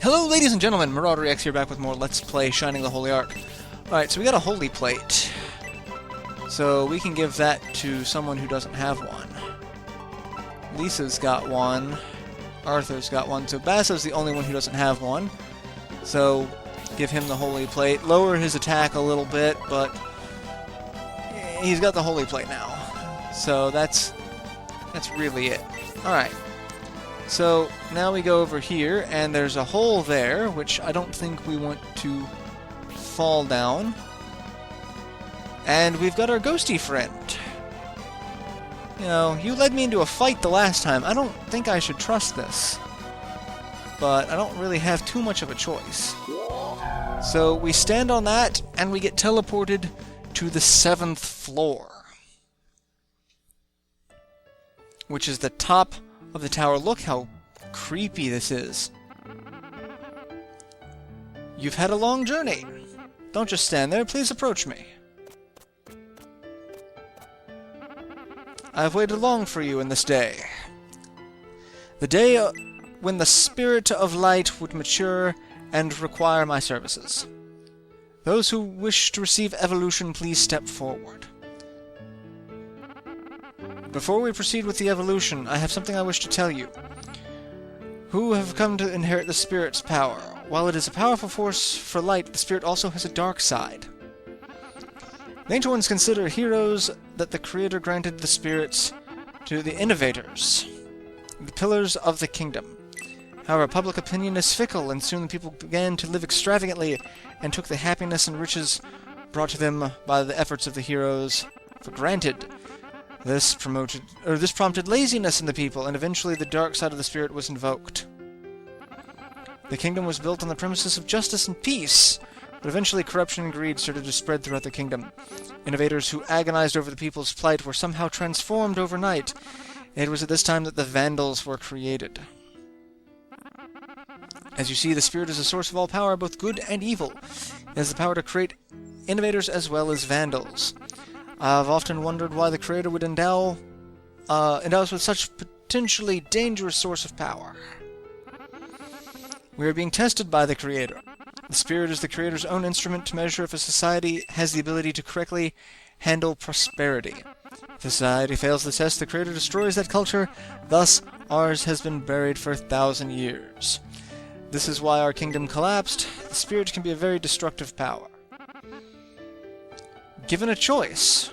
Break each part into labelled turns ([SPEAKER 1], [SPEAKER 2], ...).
[SPEAKER 1] Hello ladies and gentlemen, MarauderEX here back with more Let's Play Shining the Holy Ark. Alright, so we got a holy plate. So we can give that to someone who doesn't have one. Lisa's got one. Arthur's got one. So Basso's the only one who doesn't have one. So give him the holy plate. Lower his attack a little bit, but he's got the holy plate now. So that's really it. Alright. So now we go over here, and there's a hole there, which I don't think we want to fall down. And we've got our ghosty friend. You know, you led me into a fight the last time. I don't think I should trust this. But I don't really have too much of a choice. So we stand on that, and we get teleported to the 7th floor. Which is the top of the tower. Look how creepy this is. You've had a long journey. Don't just stand there, please approach me. I've waited long for you in this day. The day when the spirit of light would mature and require my services. Those who wish to receive evolution, please step forward. Before we proceed with the evolution, I have something I wish to tell you. Who have come to inherit the Spirit's power. While it is a powerful force for light, the Spirit also has a dark side. The Ancient Ones consider heroes that the Creator granted the Spirits to the innovators, the pillars of the kingdom. However, public opinion is fickle, and soon the people began to live extravagantly and took the happiness and riches brought to them by the efforts of the heroes for granted. This prompted laziness in the people, and eventually the dark side of the Spirit was invoked. The kingdom was built on the premises of justice and peace, but eventually corruption and greed started to spread throughout the kingdom. Innovators who agonized over the people's plight were somehow transformed overnight. It was at this time that the Vandals were created. As you see, the Spirit is a source of all power, both good and evil. It has the power to create innovators as well as Vandals. I've often wondered why the Creator would endow us with such potentially dangerous source of power. We are being tested by the Creator. The Spirit is the Creator's own instrument to measure if a society has the ability to correctly handle prosperity. If society fails the test, the Creator destroys that culture. Thus, ours has been buried for 1,000 years. This is why our kingdom collapsed. The Spirit can be a very destructive power. Given a choice,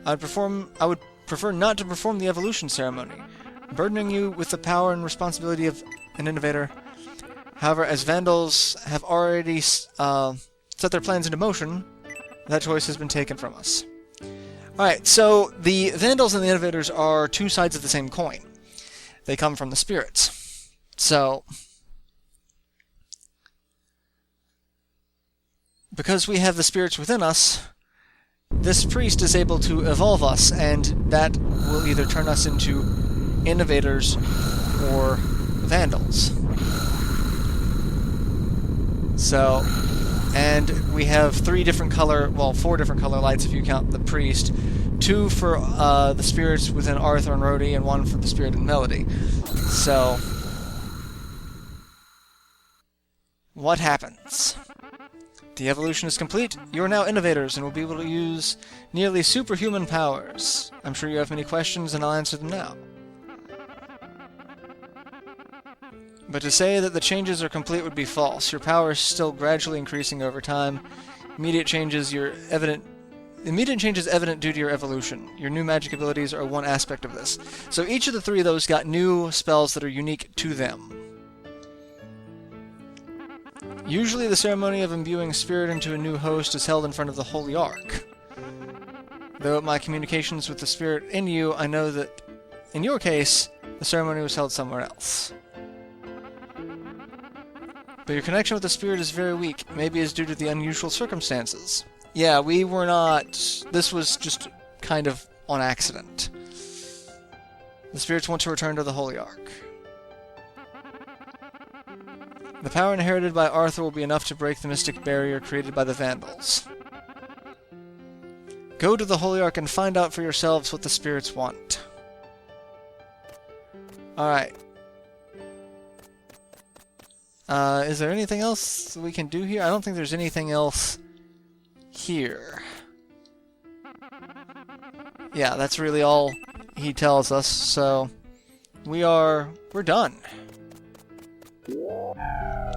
[SPEAKER 1] I would prefer not to perform the evolution ceremony, burdening you with the power and responsibility of an innovator. However, as Vandals have already set their plans into motion, that choice has been taken from us. Alright, so the Vandals and the innovators are two sides of the same coin. They come from the spirits. So, because we have the spirits within us, this priest is able to evolve us, and that will either turn us into innovators or Vandals. So, and we have four different color lights if you count the priest. 2 for the spirits within Arthur and Rodi, and 1 for the spirit and Melody. So, what happens? The evolution is complete. You are now innovators and will be able to use nearly superhuman powers. I'm sure you have many questions, and I'll answer them now. But to say that the changes are complete would be false. Your power is still gradually increasing over time. Immediate changes evident due to your evolution. Your new magic abilities are one aspect of this. So each of the 3 of those got new spells that are unique to them. Usually the ceremony of imbuing spirit into a new host is held in front of the Holy Ark. Though my communications with the spirit in you, I know that, in your case, the ceremony was held somewhere else. But your connection with the spirit is very weak. Maybe it's due to the unusual circumstances. Yeah, we were not... This was just kind of on accident. The spirits want to return to the Holy Ark. The power inherited by Arthur will be enough to break the mystic barrier created by the Vandals. Go to the Holy Ark and find out for yourselves what the spirits want. Alright. Is there anything else we can do here? I don't think there's anything else here. Yeah, that's really all he tells us, so we're done.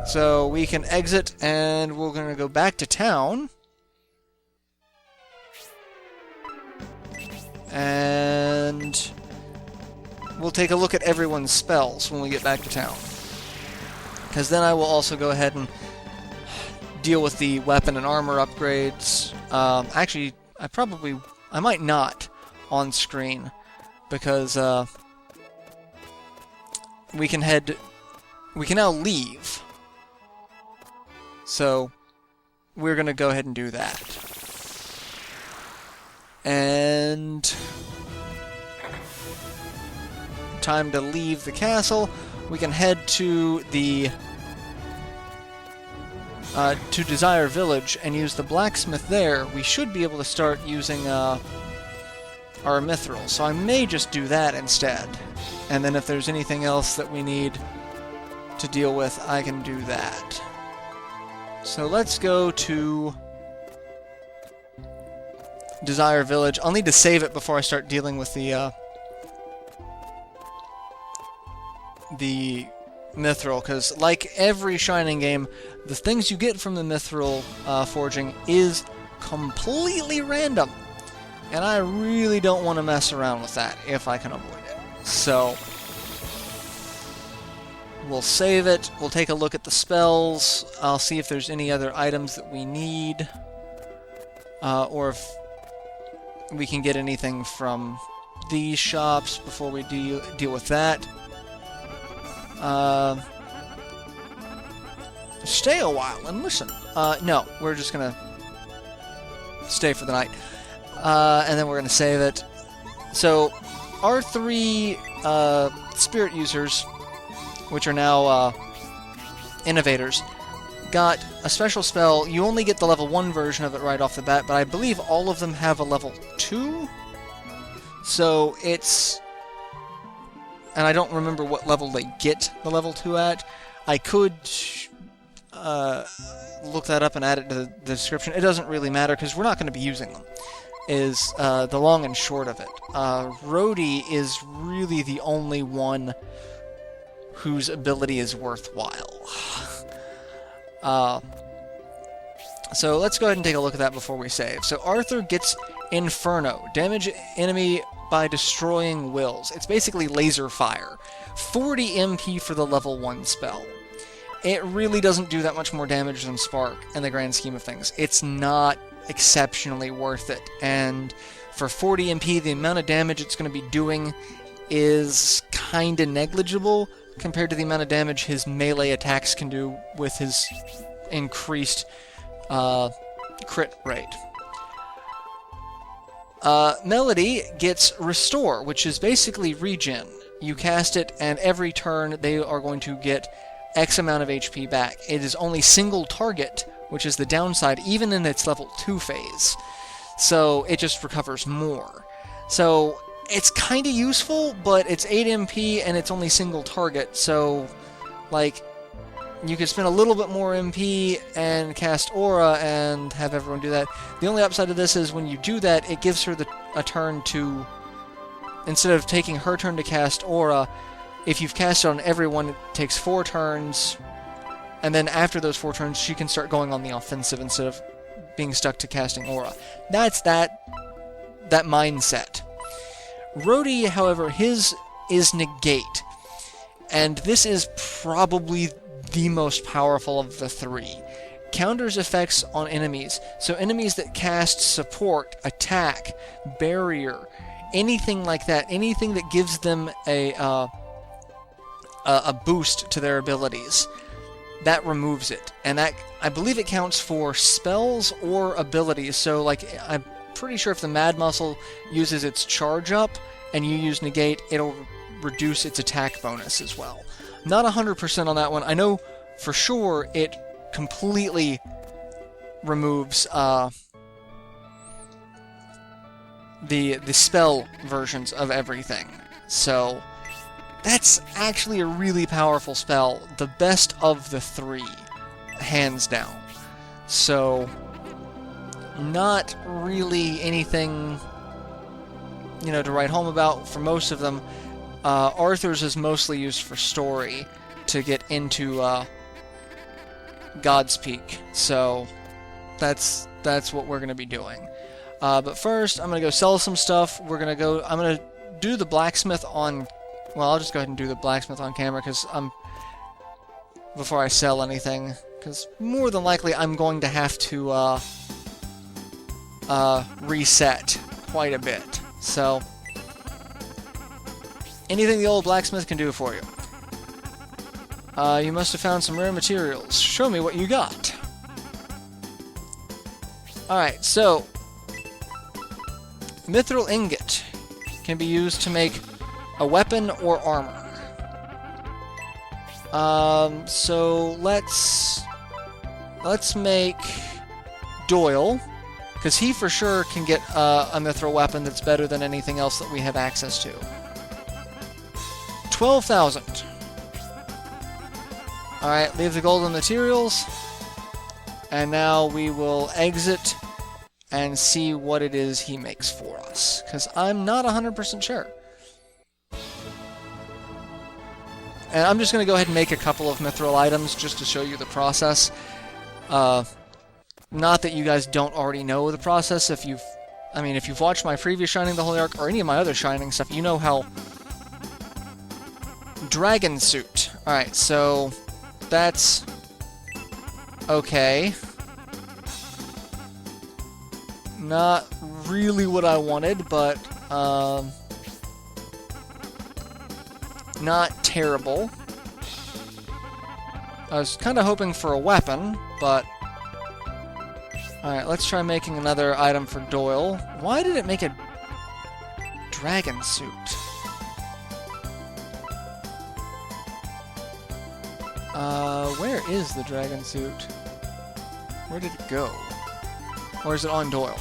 [SPEAKER 1] So we can exit, and we're gonna go back to town. And we'll take a look at everyone's spells when we get back to town. Because then I will also go ahead and deal with the weapon and armor upgrades. Actually, I might not on screen, because we can now leave. So we're going to go ahead and do that. And time to leave the castle. We can head to the to Desire Village and use the blacksmith there. We should be able to start using our mithril, so I may just do that instead. And then if there's anything else that we need to deal with, I can do that. So let's go to Desire Village. I'll need to save it before I start dealing with the mithril, because like every Shining game, the things you get from the mithril forging is completely random, and I really don't want to mess around with that if I can avoid it. So we'll save it, we'll take a look at the spells, I'll see if there's any other items that we need, or if we can get anything from these shops before we deal with that. Stay a while and listen. No, we're just gonna stay for the night. And then we're gonna save it. So, our 3 spirit users, which are now innovators, got a special spell. You only get the level 1 version of it right off the bat, but I believe all of them have a level 2. So it's... and I don't remember what level they get the level 2 at. I could look that up and add it to the description. It doesn't really matter, because we're not going to be using them, is the long and short of it. Rodi is really the only one whose ability is worthwhile. So let's go ahead and take a look at that before we save. So Arthur gets Inferno. Damage enemy by destroying wills. It's basically laser fire. 40 MP for the level 1 spell. It really doesn't do that much more damage than Spark in the grand scheme of things. It's not exceptionally worth it. And for 40 MP, the amount of damage it's going to be doing is kinda negligible compared to the amount of damage his melee attacks can do with his increased crit rate. Melody gets Restore, which is basically regen. You cast it, and every turn they are going to get X amount of HP back. It is only single target, which is the downside, even in its level 2 phase. So it just recovers more. So it's kind of useful, but it's 8 MP and it's only single target, so like you could spend a little bit more MP and cast Aura and have everyone do that. The only upside of this is when you do that, it gives her a turn to, instead of taking her turn to cast Aura, if you've cast it on everyone, it takes 4 turns, and then after those 4 turns, she can start going on the offensive instead of being stuck to casting Aura. That's that mindset. Rodi, however, his is Negate, and this is probably the most powerful of the 3. Counters effects on enemies, so enemies that cast Support, Attack, Barrier, anything like that, anything that gives them a boost to their abilities, that removes it. And that, I believe it counts for spells or abilities, so like, I'm pretty sure if the Mad Muscle uses its charge up and you use Negate, it'll reduce its attack bonus as well. Not 100% on that one. I know for sure it completely removes the spell versions of everything. So That's actually a really powerful spell. The best of the three, hands down. So, not really anything, you know, to write home about for most of them. Arthur's is mostly used for story to get into God's Peak. So, that's what we're going to be doing. But first, I'm going to go sell some stuff. I'm going to do the blacksmith on... Well, I'll just go ahead and do the blacksmith on camera because before I sell anything. Because more than likely, I'm going to have to reset quite a bit. So, anything the old blacksmith can do for you. You must have found some rare materials. Show me what you got. Alright, so... Mithril ingot can be used to make a weapon or armor. So let's make Doyle, because he for sure can get a mithril weapon that's better than anything else that we have access to. 12,000. Alright, leave the golden materials. And now we will exit and see what it is he makes for us. Because I'm not 100% sure. And I'm just going to go ahead and make a couple of mithril items just to show you the process. Not that you guys don't already know the process. If you've watched my previous Shining the Holy Ark or any of my other Shining stuff, you know how... Dragon suit. Alright, so... That's... okay. Not really what I wanted, but, not terrible. I was kind of hoping for a weapon, but... Alright, let's try making another item for Doyle. Why did it make a dragon suit? Where is the dragon suit? Where did it go? Or is it on Doyle?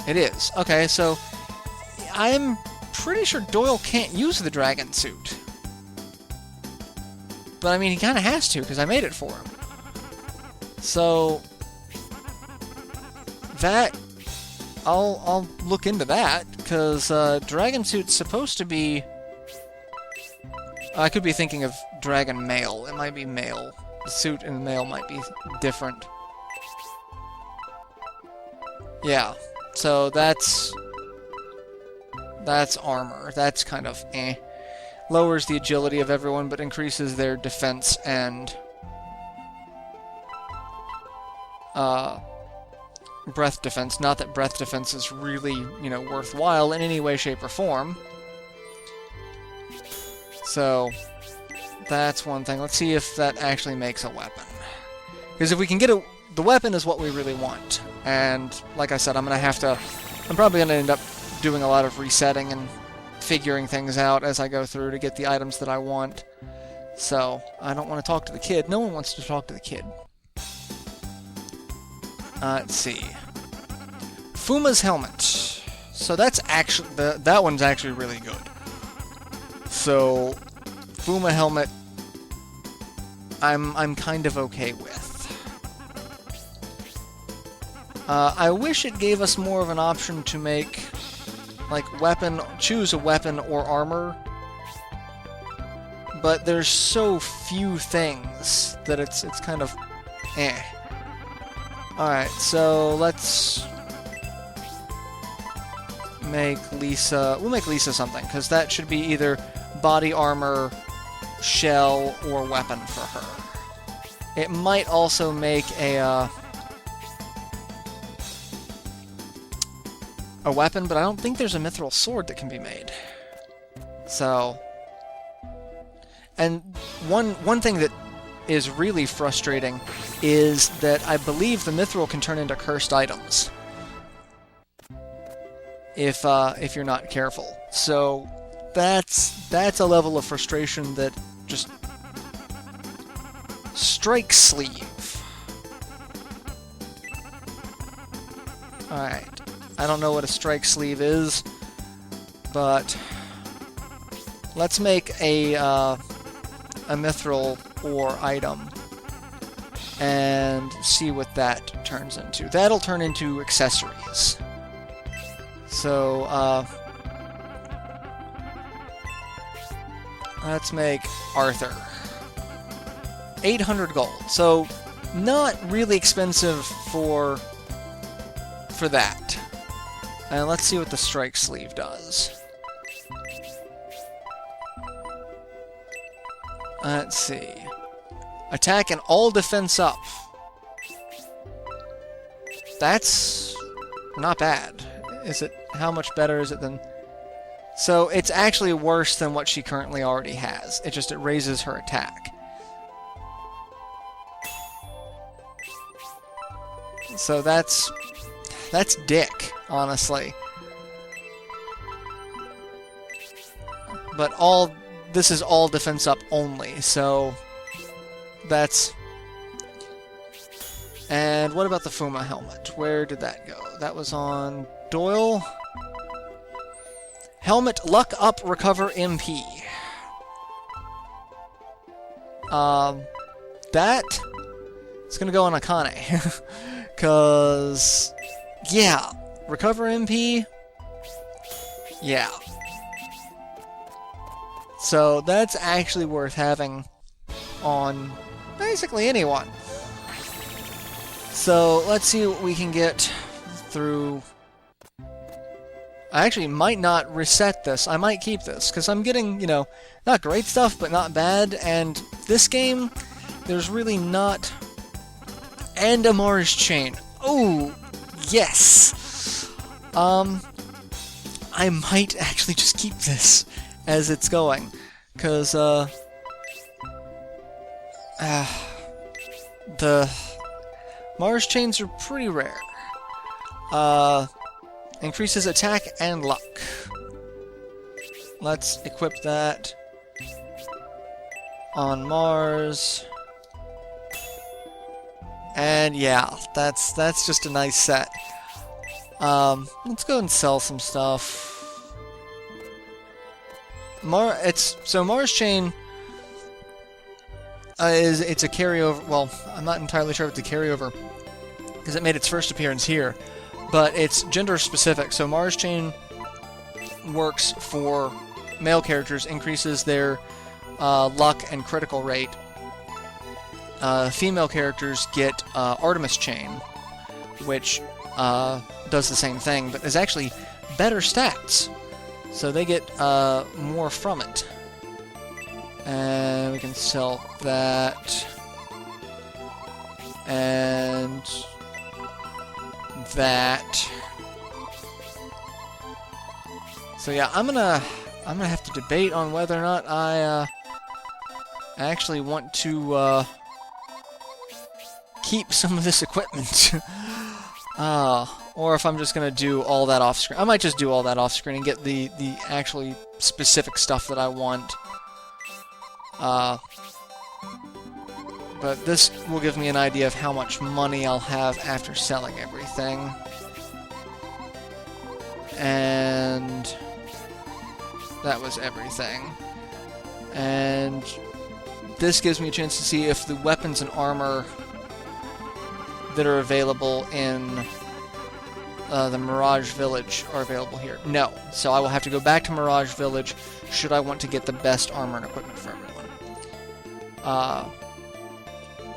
[SPEAKER 1] It is. Okay, so I'm pretty sure Doyle can't use the dragon suit. But I mean, he kind of has to, because I made it for him. So that I'll look into that, because dragon suit's supposed to be... I could be thinking of dragon mail. It might be mail. The suit and the mail might be different. Yeah, so that's armor. That's kind of eh. Lowers the agility of everyone, but increases their defense and breath defense. Not that breath defense is really, you know, worthwhile in any way, shape, or form. So, that's one thing. Let's see if that actually makes a weapon. Because if we can get the weapon is what we really want. And, like I said, I'm probably going to end up doing a lot of resetting and figuring things out as I go through to get the items that I want. So, I don't want to talk to the kid. No one wants to talk to the kid. Let's see. Fuma's helmet. So that's actually... that one's actually really good. So, Fuma helmet, I'm kind of okay with. I wish it gave us more of an option to make, like, choose a weapon or armor, but there's so few things that it's kind of eh. Alright, so let's make Lisa... We'll make Lisa something, because that should be either body armor, shell, or weapon for her. It might also make a weapon, but I don't think there's a mithril sword that can be made. So... And one thing that is really frustrating is that I believe the mithril can turn into cursed items. If you're not careful. So that's a level of frustration that just... Strike sleeve. Alright. I don't know what a strike sleeve is, but... let's make a mithril ore item and see what that turns into. That'll turn into accessories. So, let's make Arthur. 800 gold. So, not really expensive for that. And let's see what the strike sleeve does. Let's see. Attack and all defense up. That's not bad. Is it? How much better is it than... So it's actually worse than what she currently already has. It raises her attack. So that's dick, honestly. But this is all defense up only, so that's... And what about the Fuma helmet? Where did that go? That was on Doyle. Helmet, luck up, recover MP. That is gonna go on Akane. Cause, yeah, recover MP. Yeah. So that's actually worth having on basically anyone. So let's see what we can get through. I actually might not reset this. I might keep this, because I'm getting, not great stuff, but not bad. And this game, there's really not... And a Mars chain. Oh, yes! I might actually just keep this as it's going. Because, the Mars chains are pretty rare. Increases attack and luck. Let's equip that on Mars. And yeah, that's just a nice set. Let's go and sell some stuff. Mars chain it's a carryover. Well, I'm not entirely sure if it's a carryover because it made its first appearance here. But it's gender specific, so Mars Chain works for male characters, increases their luck and critical rate. Female characters get Artemis Chain, which does the same thing, but is actually better stats. So they get more from it. And we can sell that. And... that. So yeah, I'm gonna have to debate on whether or not I actually want to keep some of this equipment. Or if I'm just gonna do all that off screen. I might just do all that off screen and get the actually specific stuff that I want. But this will give me an idea of how much money I'll have after selling everything. And that was everything. And this gives me a chance to see if the weapons and armor that are available in the Mirage Village are available here. No. So I will have to go back to Mirage Village should I want to get the best armor and equipment for everyone.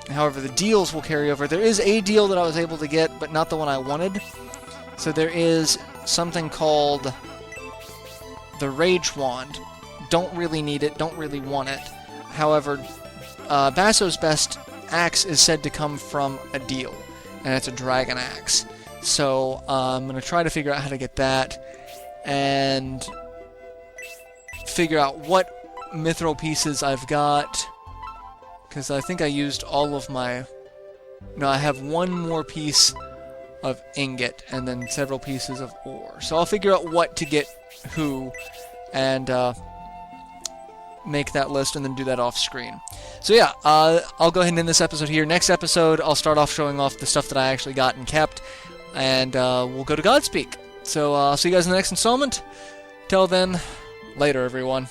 [SPEAKER 1] However, the deals will carry over. There is a deal that I was able to get, but not the one I wanted. So there is something called the Rage Wand. Don't really need it, don't really want it. However, Basso's best axe is said to come from a deal, and it's a dragon axe. So I'm going to try to figure out how to get that, and figure out what mithril pieces I've got. Because I think I used all of my... No, I have one more piece of ingot, and then several pieces of ore. So I'll figure out what to get who, and make that list, and then do that off screen. So yeah, I'll go ahead and end this episode here. Next episode, I'll start off showing off the stuff that I actually got and kept, and we'll go to Godspeak. So I'll see you guys in the next installment. Till then, later everyone.